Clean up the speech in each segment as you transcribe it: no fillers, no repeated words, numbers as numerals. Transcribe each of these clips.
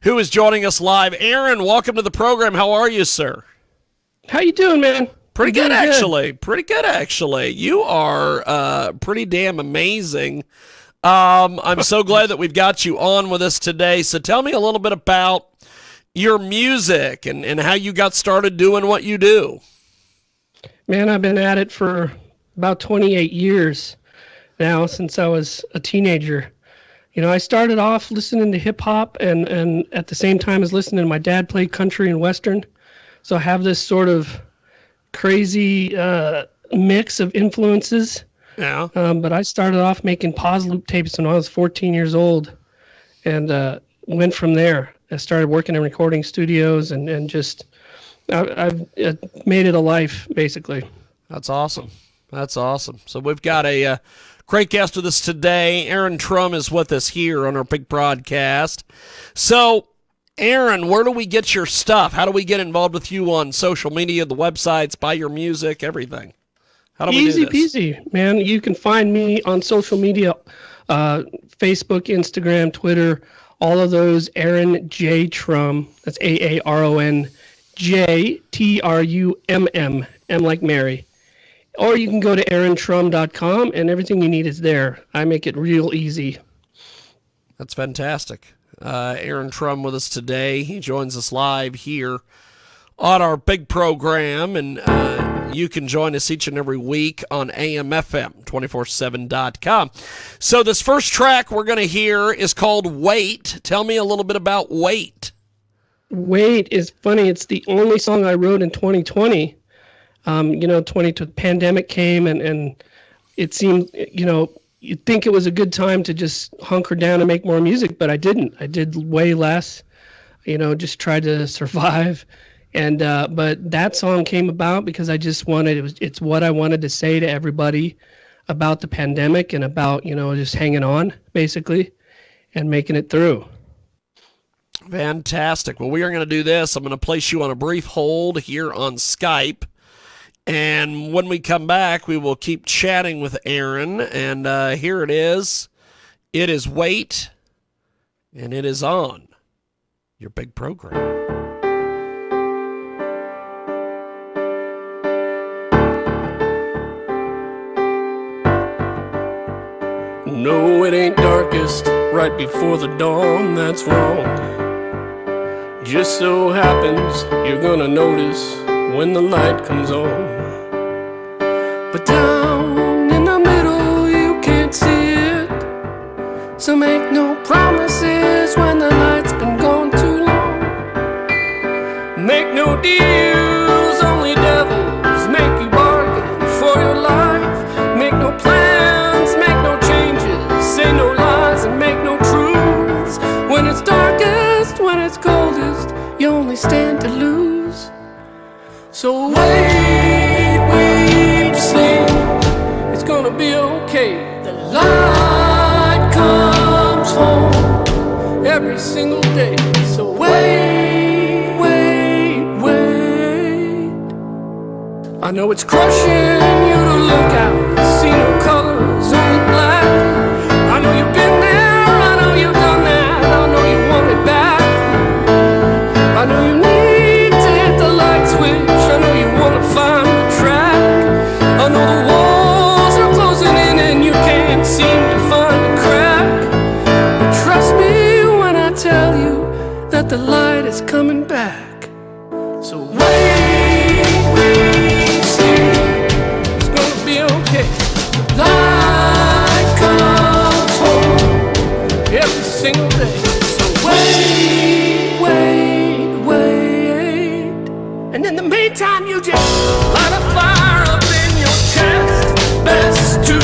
who is joining us live. Aaron, welcome to the program. How are you, sir? How you doing, man? Pretty good, actually. Pretty good, actually. You are pretty damn amazing. I'm so glad that we've got you on with us today. So tell me a little bit about your music and how you got started doing what you do. Man, I've been at it for about 28 years now, since I was a teenager. You know, I started off listening to hip hop and at the same time as listening to my dad play country and western. So I have this sort of crazy mix of influences. Yeah. But I started off making pause loop tapes when I was 14 years old and went from there. I started working in recording studios and just I've made it a life, basically. That's awesome. That's awesome. So we've got a great guest with us today. Aaron Trumm is with us here on our big broadcast. So, Aaron, where do we get your stuff? How do we get involved with you on social media, the websites, buy your music, everything? How do we do this? Easy peasy, man. You can find me on social media, Facebook, Instagram, Twitter, all of those. Aaron J. Trumm. That's AARON J TRUMM. M like Mary. Or you can go to aarontrumm.com and everything you need is there. I make it real easy. That's fantastic. Aaron Trumm with us today. He joins us live here on our big program, and you can join us each and every week on AMFM247.com. So this first track we're going to hear is called Wait. Tell me a little bit about Wait. Wait is funny. It's the only song I wrote in 2020. The pandemic came and it seemed, you'd think it was a good time to just hunker down and make more music, but I didn't. I did way less, just tried to survive. And but that song came about because I just it's what I wanted to say to everybody about the pandemic and about, just hanging on, basically, and making it through. Fantastic. Well, we are going to do this. I'm going to place you on a brief hold here on Skype. And when we come back, we will keep chatting with Aaron. And here it is. It is Wait, and it is on your big program. No, it ain't darkest right before the dawn, that's wrong. Just so happens you're gonna notice when the light comes on. But down in the middle you can't see it, so make no promises when the light's been gone too long. Make no deals, only devils make you bargain for your life. Make no plans, make no changes, say no lies and make no truths. When it's darkest, when it's coldest, you only stand to lose. So wait, sleep, it's gonna be okay. The light comes home every single day. So wait. I know it's crushing you to look out, see no colors, only black. I know you've been there, I know you've done that, I know you want it back. I know you need to hit the light switch, I know you want to find the track. I know the walls are closing in and you can't seem to find a crack. But trust me when I tell you that the light is coming back. So wait, sleep, it's gonna be okay. The light comes home every single day. So wait, and in the meantime you just light a fire up in your chest. Best to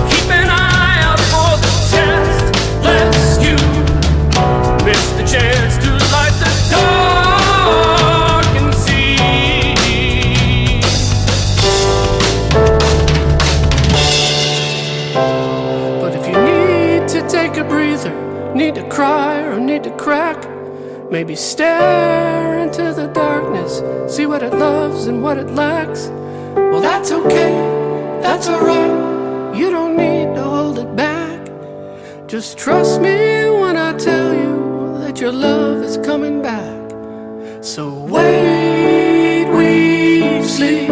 keep an eye out for the test, lest you miss the chance to light the dark and see. But if you need to take a breather, need to cry or need to crack, maybe stare into the darkness, see what it loves and what it lacks. Well, that's okay, that's alright, you don't need to hold it back. Just trust me when I tell you that your love is coming back. So wait, sleep.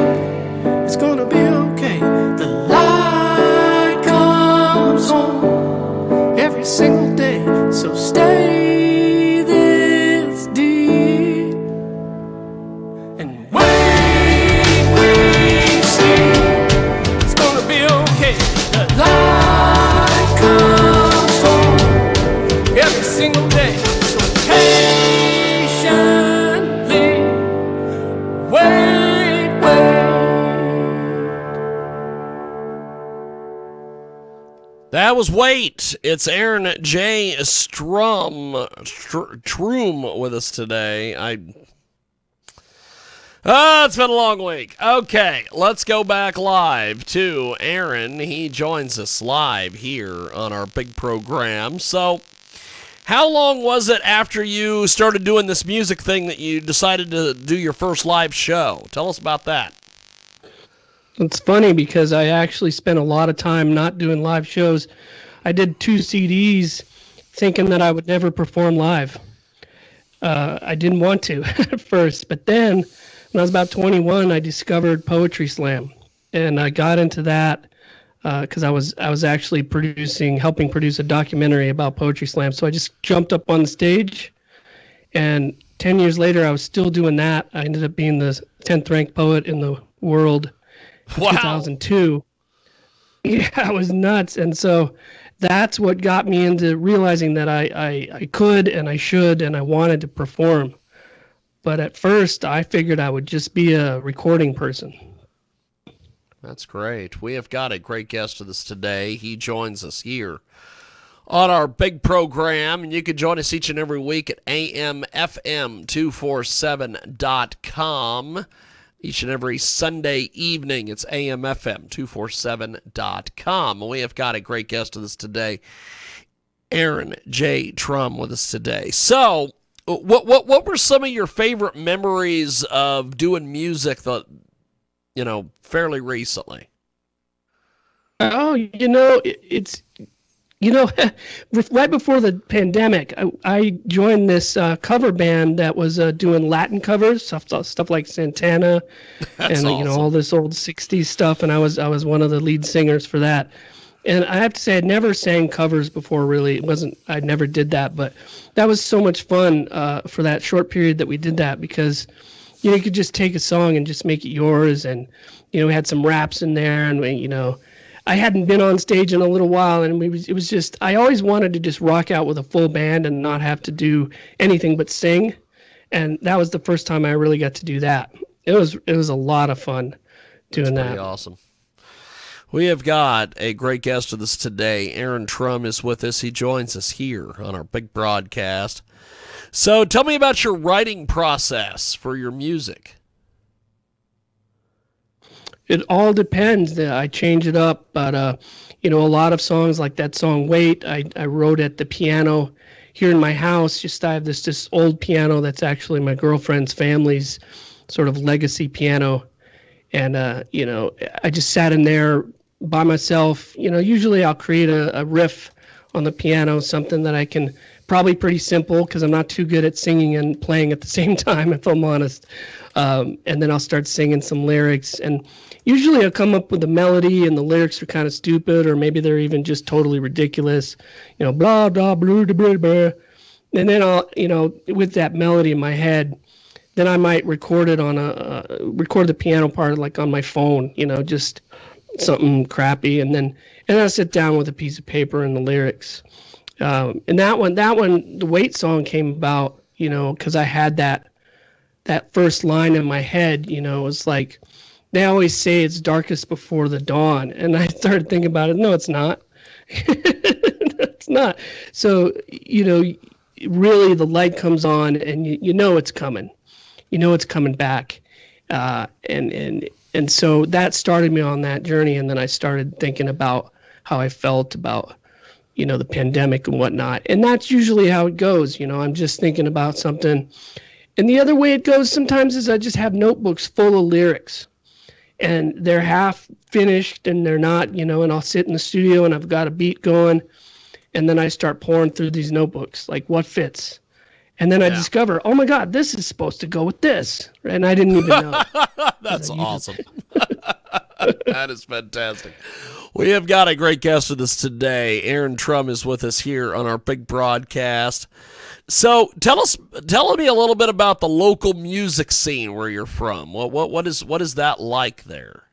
It's gonna be okay. The light comes on every single day. So stay this deep and wait, sleep. It's gonna be okay. The light comes on every single day. So patiently wait. That was Wait. It's Aaron J. Trumm with us today. It's been a long week. Okay, let's go back live to Aaron. He joins us live here on our big program. So, how long was it after you started doing this music thing that you decided to do your first live show? Tell us about that. It's funny because I actually spent a lot of time not doing live shows. I did 2 CDs thinking that I would never perform live. I didn't want to at first, but then when I was about 21, I discovered Poetry Slam, and I got into that because I was actually helping produce a documentary about Poetry Slam. So I just jumped up on the stage, and 10 years later, I was still doing that. I ended up being the 10th ranked poet in the world. Wow. 2002. Yeah, it was nuts. And so that's what got me into realizing that I could and I should and I wanted to perform. But at first, I figured I would just be a recording person. That's great. We have got a great guest with us today. He joins us here on our big program, and you can join us each and every week at amfm247.com. Each and every Sunday evening, it's amfm247.com. We have got a great guest with us today, Aaron J. Trumm with us today. So, what were some of your favorite memories of doing music that, fairly recently? Oh, it's right before the pandemic, I joined this cover band that was doing Latin covers, stuff like Santana, and awesome. All this old '60s stuff. And I was one of the lead singers for that. And I have to say, I'd never sang covers before. Really, I never did that, but that was so much fun for that short period that we did that, because you could just take a song and just make it yours, and we had some raps in there, and I hadn't been on stage in a little while, and it was just, I always wanted to just rock out with a full band and not have to do anything but sing. And that was the first time I really got to do that. It was a lot of fun doing that. Pretty awesome. We have got a great guest with us today. Aaron Trumm is with us. He joins us here on our big broadcast. So tell me about your writing process for your music. It all depends. I change it up, but a lot of songs like that song "Wait," I wrote at the piano here in my house. I have this old piano that's actually my girlfriend's family's sort of legacy piano, and I just sat in there by myself. Usually I'll create a riff on the piano, something that I can, probably pretty simple because I'm not too good at singing and playing at the same time, if I'm honest. And then I'll start singing some lyrics, and usually I'll come up with a melody and the lyrics are kind of stupid, or maybe they're even just totally ridiculous, blah, blah, blah, blah, blah, blah. And then I'll, with that melody in my head, then I might record it record the piano part like on my phone, just something crappy. And then I'll sit down with a piece of paper and the lyrics. And that one, the Wait song came about, because I had that first line in my head, it was like, they always say it's darkest before the dawn. And I started thinking about it. No, it's not. It's not. So, really the light comes on and it's coming. It's coming back. And so that started me on that journey. And then I started thinking about how I felt about, the pandemic and whatnot. And that's usually how it goes. I'm just thinking about something. And the other way it goes sometimes is I just have notebooks full of lyrics. And they're half finished and they're not, and I'll sit in the studio and I've got a beat going. And then I start pouring through these notebooks, like what fits. And then I discover, oh my God, this is supposed to go with this. And I didn't even know. That's awesome. That is fantastic. We have got a great guest with us today. Aaron Trumm is with us here on our big broadcast. So tell me a little bit about the local music scene where you're from. What is that like there?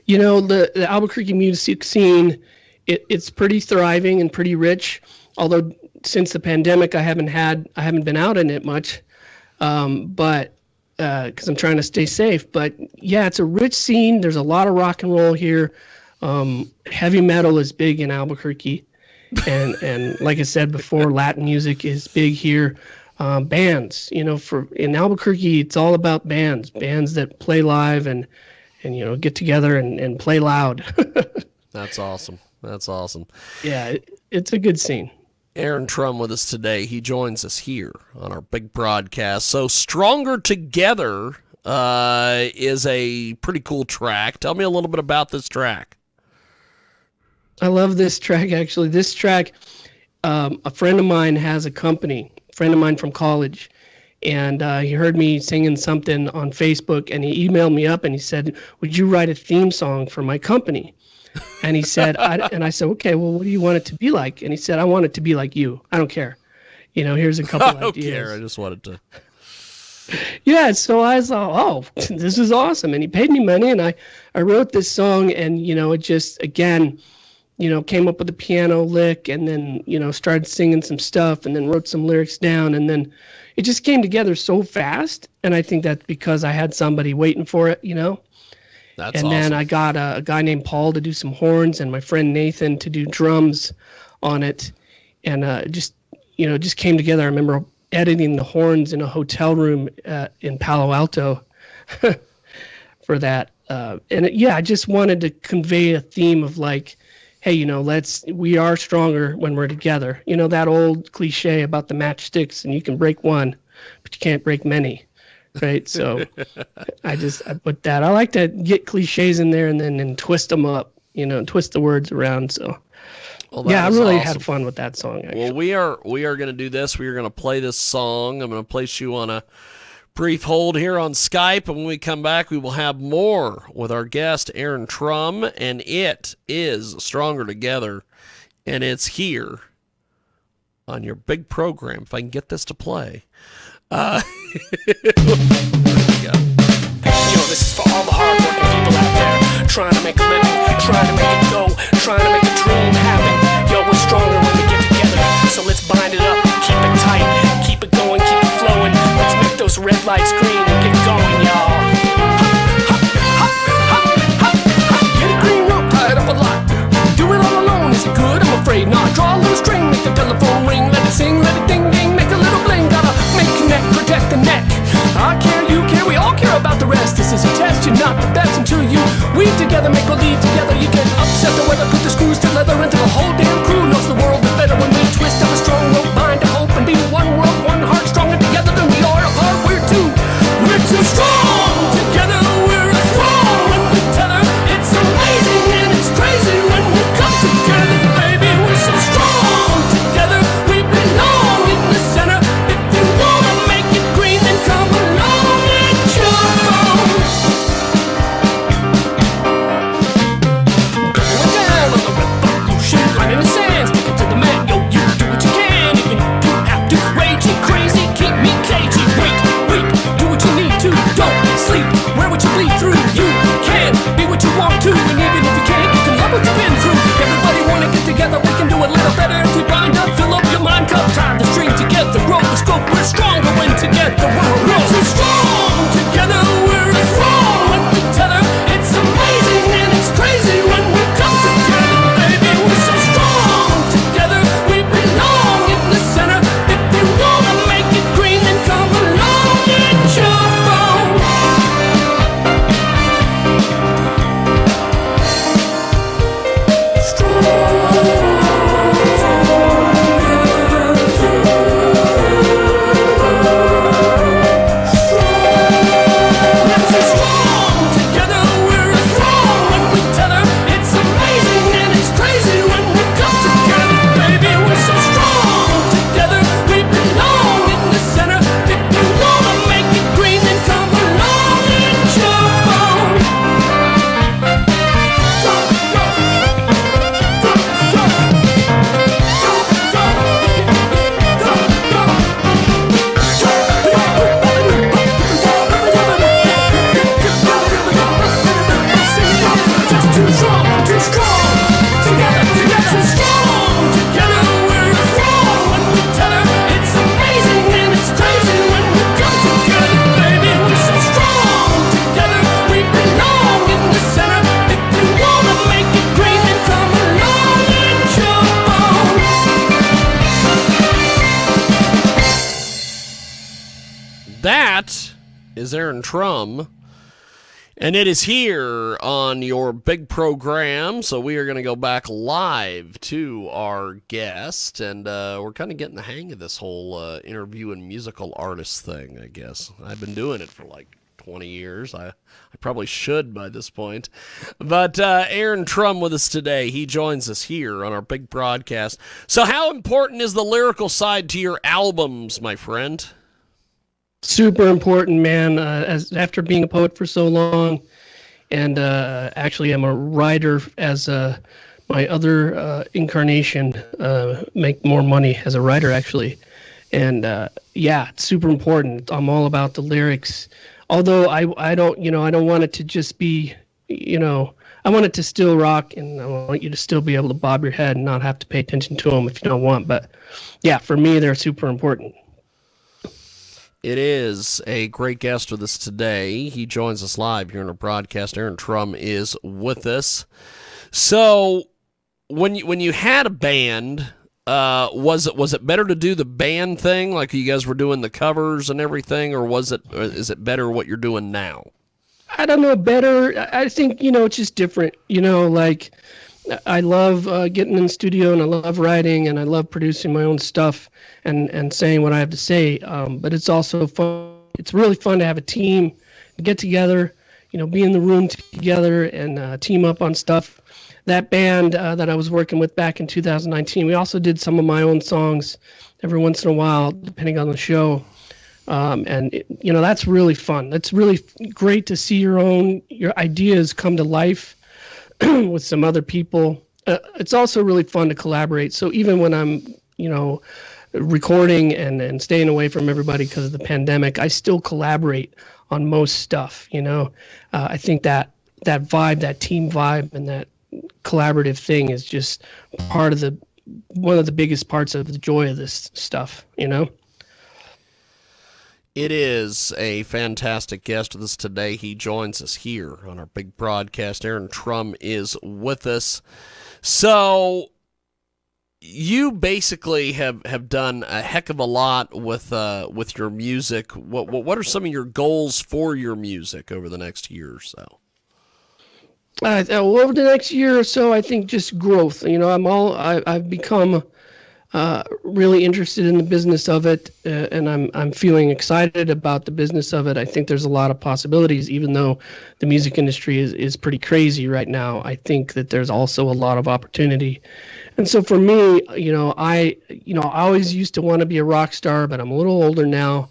You know, the Albuquerque music scene, it's pretty thriving and pretty rich. Although since the pandemic, I haven't been out in it much, but because I'm trying to stay safe. But yeah, it's a rich scene. There's a lot of rock and roll here. Heavy metal is big in Albuquerque, and like I said before, Latin music is big here. Bands, you know, in Albuquerque, it's all about bands that play live and you know, get together and play loud. That's awesome. That's awesome. Yeah, it's a good scene. Aaron Trumm with us today. He joins us here on our big broadcast. So Stronger Together is a pretty cool track. Tell me a little bit about this track. I love this track, actually. This track, a friend of mine has a company, a friend of mine from college, and he heard me singing something on Facebook, and he emailed me up, and he said, would you write a theme song for my company? And he said, and I said, okay, well, what do you want it to be like? And he said, I want it to be like you. I don't care. You know, here's a couple ideas. I don't care. I just wanted to. Yeah, so I thought, oh, this is awesome. And he paid me money, and I wrote this song, and, you know, it just, again, you know, came up with a piano lick, and then, you know, started singing some stuff, and then wrote some lyrics down, and then it just came together so fast. And I think that's because I had somebody waiting for it, you know. That's and awesome. Then I got a guy named Paul to do some horns, and my friend Nathan to do drums on it, and just came together. I remember editing the horns in a hotel room in Palo Alto for that, I just wanted to convey a theme of like, hey, you know, we are stronger when we're together. You know, that old cliche about the matchsticks, and you can break one, but you can't break many. Right, so I put that. I like to get cliches in there and then twist them up, you know, twist the words around. So, yeah, I really had fun with that song. Actually. Well, we are going to do this. We are going to play this song. I'm going to place you on a brief hold here on Skype, and when we come back, we will have more with our guest Aaron Trumm, and it is Stronger Together, and it's here on your big program. If I can get this to play. There we go. Yo, this is for all the hardworking people out there trying to make a living, trying to make it go, trying to make a dream happen. Yo, we're stronger when we get together, so let's bind it up, keep it tight, keep it going, keep it flowing. Let's make those red lights green and get going, y'all. Get a green rope tied up a lot. Do it all alone, is it good? I'm afraid not. Draw a little string, make the telephone ring, let it sing, let it ding ding, make a little bling. Gotta make connect, protect the neck. I care, you care, we all care about the rest. This is a test, you're not the best until you weave together, make believe together. You get upset the weather, put the screws to leather until the whole damn crew knows the world is better when we twist up a strong rope. That is Aaron Trumm, and it is here on your big program. So we are going to go back live to our guest, and we're kind of getting the hang of this whole interviewing musical artist thing, I guess. I've been doing it for like 20 years. I probably should by this point. But Aaron Trumm with us today. He joins us here on our big broadcast. So how important is the lyrical side to your albums, my friend? Super important, man. As after being a poet for so long, and actually I'm a writer as my other incarnation, make more money as a writer, actually. And yeah, it's super important. I'm all about the lyrics. Although I don't want it to just be, I want it to still rock, and I want you to still be able to bob your head and not have to pay attention to them if you don't want. But yeah, for me, they're super important. It is a great guest with us today. He joins us live here in our broadcast. Aaron Trumm is with us. So when you had a band, was it better to do the band thing, like you guys were doing the covers and everything, or is it better what you're doing now? I don't know, better. I think, it's just different. Like I love getting in the studio, and I love writing, and I love producing my own stuff and saying what I have to say. But it's also fun. It's really fun to have a team, get together, be in the room together and team up on stuff. That band that I was working with back in 2019, we also did some of my own songs every once in a while, depending on the show. That's really fun. That's really great to see your ideas come to life with some other people. It's also really fun to collaborate. So even when I'm, recording and staying away from everybody because of the pandemic, I still collaborate on most stuff. I think that vibe, that team vibe, and that collaborative thing is just one of the biggest parts of the joy of this stuff. It is a fantastic guest with us today. He joins us here on our big broadcast. Aaron Trumm is with us. So you basically have done a heck of a lot with your music. What are some of your goals for your music over the next year or so? Over the next year or so, I think just growth. I've become really interested in the business of it, and I'm feeling excited about the business of it. I think there's a lot of possibilities, even though the music industry is pretty crazy right now. I think that there's also a lot of opportunity. And so for me, I always used to want to be a rock star, but I'm a little older now,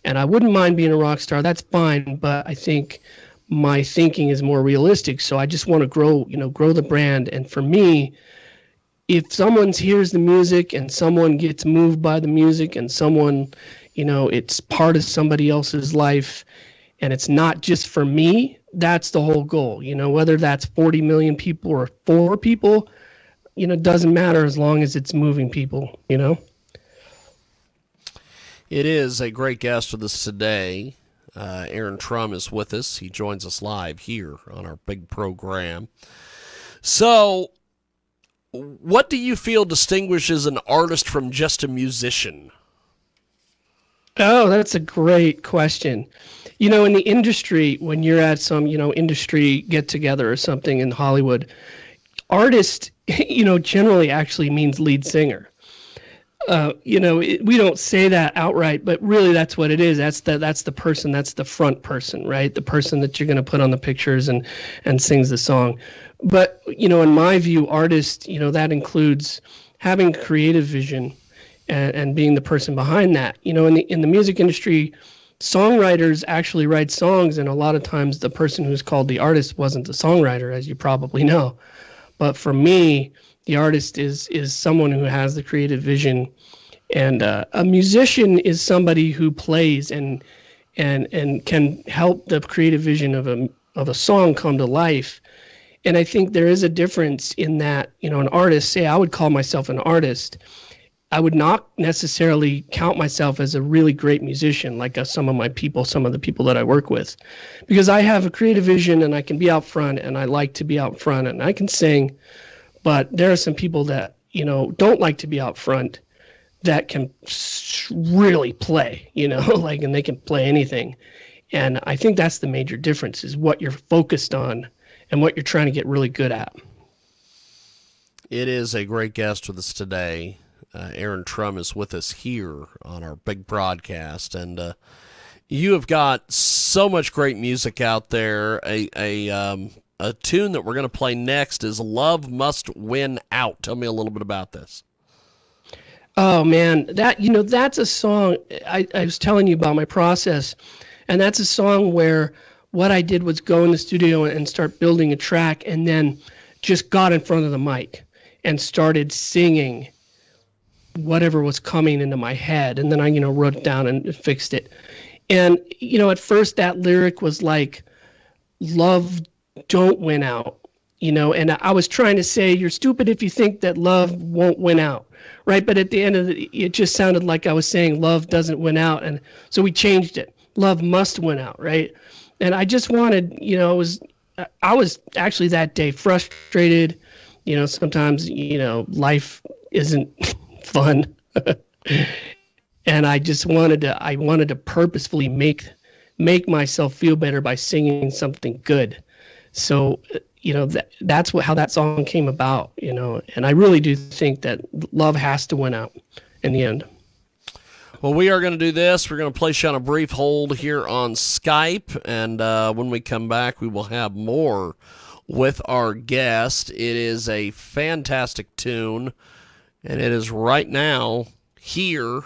and I wouldn't mind being a rock star. That's fine, but I think my thinking is more realistic. So I just want to grow the brand. And for me, if someone hears the music and someone gets moved by the music and someone, it's part of somebody else's life and it's not just for me, that's the whole goal. Whether that's 40 million people or 4 people, doesn't matter as long as it's moving people, It is a great guest with us today. Aaron Trumm is with us. He joins us live here on our big program. So, what do you feel distinguishes an artist from just a musician? Oh, that's a great question. In the industry, when you're at some, industry get-together or something in Hollywood, artist, generally actually means lead singer. We don't say that outright, but really that's what it is. That's the person, that's the front person, right? The person that you're going to put on the pictures and sings the song. But, in my view, artist, that includes having creative vision and being the person behind that. In the music industry, songwriters actually write songs, and a lot of times the person who's called the artist wasn't the songwriter, as you probably know. But for me, the artist is someone who has the creative vision, and a musician is somebody who plays and can help the creative vision of a song come to life. And I think there is a difference in that, an artist, say I would call myself an artist, I would not necessarily count myself as a really great musician like some of the people that I work with, because I have a creative vision and I can be out front and I like to be out front and I can sing. But there are some people that, don't like to be out front that can really play, like, and they can play anything. And I think that's the major difference, is what you're focused on and what you're trying to get really good at. It is a great guest with us today. Aaron Trumm is with us here on our big broadcast, and you have got so much great music out there. A tune that we're going to play next is "Love Must Win Out." Tell me a little bit about this. Oh man, that's a song. I was telling you about my process, and that's a song where what I did was go in the studio and start building a track, and then just got in front of the mic and started singing whatever was coming into my head, and then I wrote it down and fixed it. And at first that lyric was like, love don't win out, and I was trying to say, you're stupid if you think that love won't win out, right? But at the end of it just sounded like I was saying love doesn't win out, and so we changed it. Love must win out, right? And I just wanted, I was actually that day frustrated. Sometimes, life isn't fun. And I just wanted to purposefully make myself feel better by singing something good. So, that's how that song came about, and I really do think that love has to win out in the end. Well, we are going to do this. We're going to place you on a brief hold here on Skype, and when we come back, we will have more with our guest. It is a fantastic tune, and it is right now here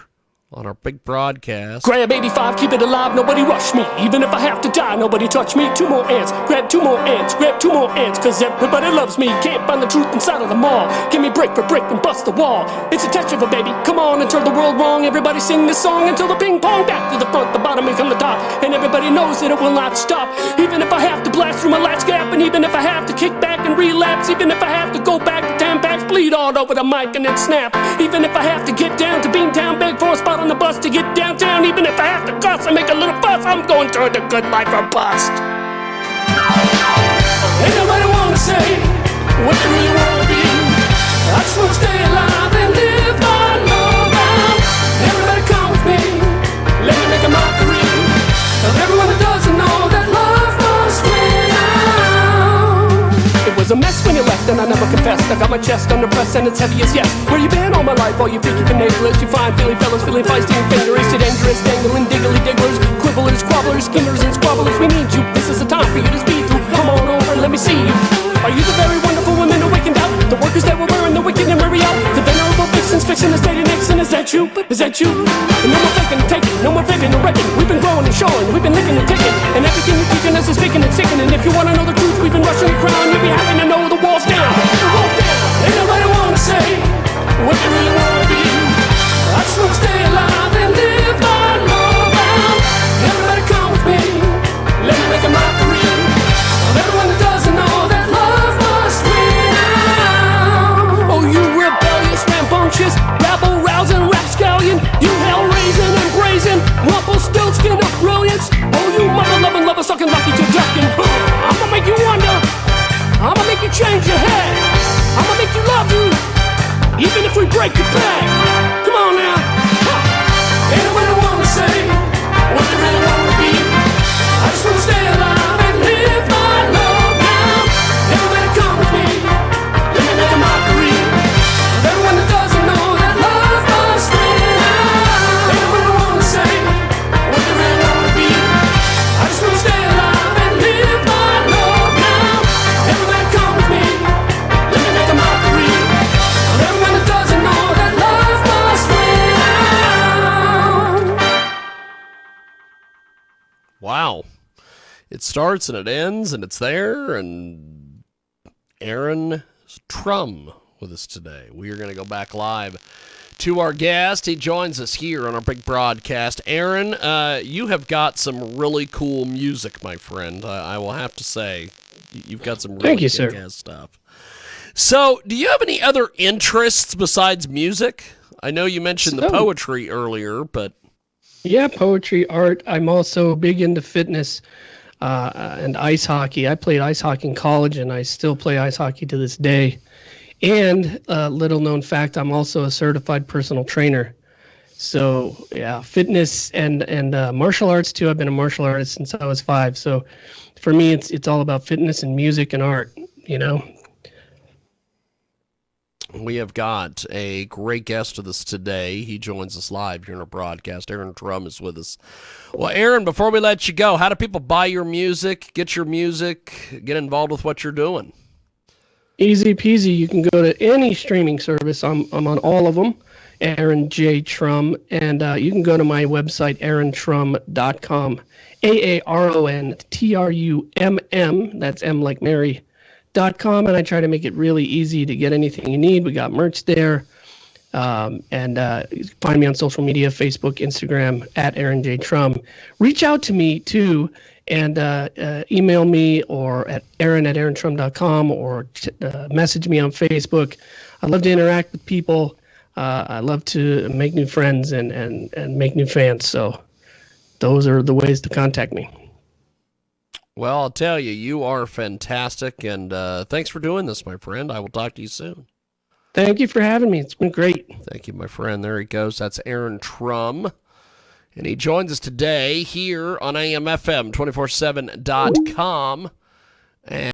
on our big broadcast. Grab 85, keep it alive, nobody rush me. Even if I have to die, nobody touch me. 2 more ants, grab 2 more ants, grab 2 more ants, cause everybody loves me. Can't find the truth inside of them all. Give me brick for brick and bust the wall. It's a touch of a baby, come on and turn the world wrong. Everybody sing this song until the ping pong. Back to the front, the bottom and come the top. And everybody knows that it will not stop. Even if I have to blast through my last gap, and even if I have to kick back and relapse, even if I have to go back to 10 packs, bleed all over the mic and then snap. Even if I have to get down to Beantown, beg for a spot on the bus to get downtown, even if I have to cuss and make a little fuss, I'm going toward the good life or bust. Ain't nobody wanna say what they really wanna be. I just wanna stay alive and live my love out. Everybody come with me, let me make a mockery of everyone that doesn't know that love must win out. It was a mess when you left and I never confessed. I got my chest under press and it's heavy as yes. Where you been all my life? All you think you can neighborless. You find Philly fellas feeling feisty and fingerers to dangerous, dangling, diggly digglers, quibblers, squabblers, skimmers and squabblers. We need you. This is a time for you to speed through. Come on over and let me see you. Are you the very wonderful women awakened out? The workers that were wearing the wicked and weary out? The venerable vixens fixing the state of Nixon? Is that you? Is that you? And no more faking and taking, no more faking and wrecking. We've been growing and showing, we've been licking and ticking. And everything you're teaching us is speaking and sickening. If you wanna know the truth, we've been rushing the crown. You'll be happy to know the wall's down. The wall's down. Ain't nobody wanna say what they really wanna be. I just wanna stay alive and live my love out. Everybody come with me, let me make a mockery of everyone that doesn't know that love must win out. Oh, you rebellious, rambunctious, rabble-rousing rapscallion. You hell-raising and brazen, Rumpelstiltskin of brilliance. Oh, you mother-loving, lover-sucking, lucky to ducking. I'ma make you wonder, I'ma make you change your head, I'ma make you love you, even if we break your back. Come on now. Ain't nobody wanna say what they really wanna be. I just wanna stay alive and live my love now. Everybody come with me, let me make a mockery of everyone that doesn't know that love must win out. Ain't nobody wanna say what they really wanna be. I just wanna stay alive and live my love now. Everybody come with me, let me make a mockery of everyone that doesn't know that love must win out. Wow. It starts and it ends and it's there, and Aaron Trumm with us today. We are going to go back live to our guest. He joins us here on our big broadcast. Aaron, you have got some really cool music, my friend. I will have to say, you've got some really Thank you, sir. kick-ass stuff. So, do you have any other interests besides music? I know you mentioned the poetry earlier, but... Yeah, poetry, art. I'm also big into fitness and ice hockey. I played ice hockey in college, and I still play ice hockey to this day. And little known fact, I'm also a certified personal trainer. So yeah, fitness and martial arts too. I've been a martial artist since I was 5. So for me, it's all about fitness and music and art. You know. We have got a great guest with us today. He joins us live here in our broadcast. Aaron Trumm is with us. Well, Aaron, before we let you go, how do people buy your music, get your music, get involved with what you're doing? Easy peasy. You can go to any streaming service. I'm on all of them. Aaron J. Trumm. And you can go to my website, aarontrumm.com. AARONTRUMM. That's M like Mary.com. And I try to make it really easy to get anything you need. We got merch there. And find me on social media, Facebook, Instagram, at Aaron J. Trumm. Reach out to me, too, and email me or at aaron@aarontrumm.com or message me on Facebook. I love to interact with people. I love to make new friends and make new fans. So those are the ways to contact me. Well, I'll tell you, you are fantastic, and thanks for doing this, my friend. I will talk to you soon. Thank you for having me. It's been great. Thank you, my friend. There he goes. That's Aaron Trumm. And he joins us today here on AMFM247.com. And